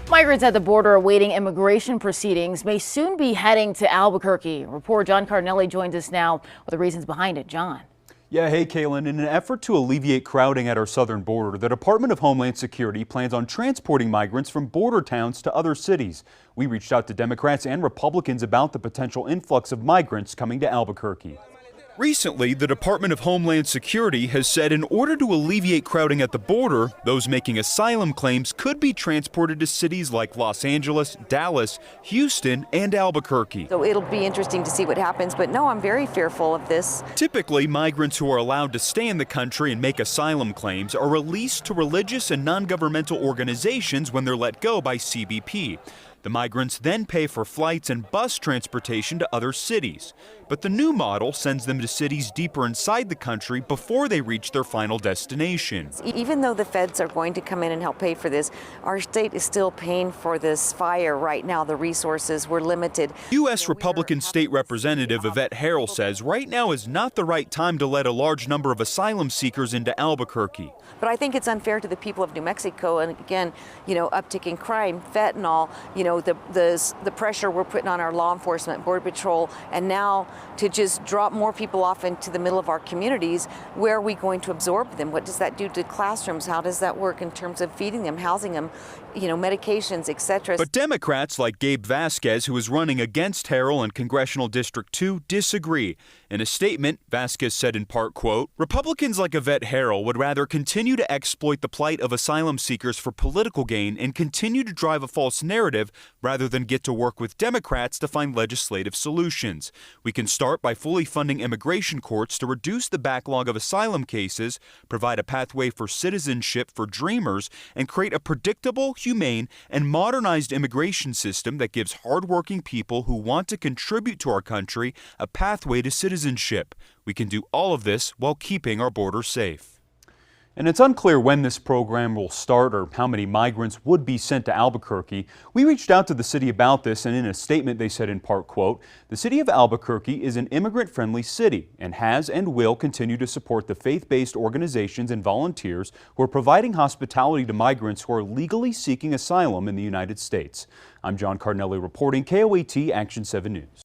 Migrants at the border awaiting immigration proceedings may soon be heading to Albuquerque. Reporter John Cardinelli joins us now with the reasons behind it. John. Yeah, hey, Kaylin. In an effort to alleviate crowding at our southern border, the Department of Homeland Security plans on transporting migrants from border towns to other cities. We reached out to Democrats and Republicans about the potential influx of migrants coming to Albuquerque. Recently, the Department of Homeland Security has said in order to alleviate crowding at the border, those making asylum claims could be transported to cities like Los Angeles, Dallas, Houston, and Albuquerque. So it'll be interesting to see what happens, but no, I'm very fearful of this. Typically, migrants who are allowed to stay in the country and make asylum claims are released to religious and non-governmental organizations when they're let go by CBP. The migrants then pay for flights and bus transportation to other cities. But the new model sends them to cities deeper inside the country before they reach their final destination. Even though the feds are going to come in and help pay for this, our state is still paying for this fire right now. The resources were limited. U.S. Republican State Representative Yvette Harrell says right now is not the right time to let a large number of asylum seekers into Albuquerque. But I think it's unfair to the people of New Mexico, and again, uptick in crime, fentanyl, the pressure we're putting on our law enforcement, Border Patrol, and now to just drop more people off into the middle of our communities. Where are we going to absorb them? What does that do to classrooms? How does that work in terms of feeding them, housing them, medications, etc.? But Democrats like Gabe Vasquez, who is running against Harrell in Congressional District 2, disagree. In a statement, Vasquez said in part, quote, "Republicans like Yvette Harrell would rather continue to exploit the plight of asylum seekers for political gain and continue to drive a false narrative rather than get to work with Democrats to find legislative solutions. We can start by fully funding immigration courts to reduce the backlog of asylum cases, provide a pathway for citizenship for dreamers, and create a predictable, humane, and modernized immigration system that gives hardworking people who want to contribute to our country a pathway to citizenship. We can do all of this while keeping our borders safe." And it's unclear when this program will start or how many migrants would be sent to Albuquerque. We reached out to the city about this, and in a statement they said in part, quote, "The city of Albuquerque is an immigrant-friendly city and has and will continue to support the faith-based organizations and volunteers who are providing hospitality to migrants who are legally seeking asylum in the United States." I'm John Cardinelli reporting, KOAT Action 7 News.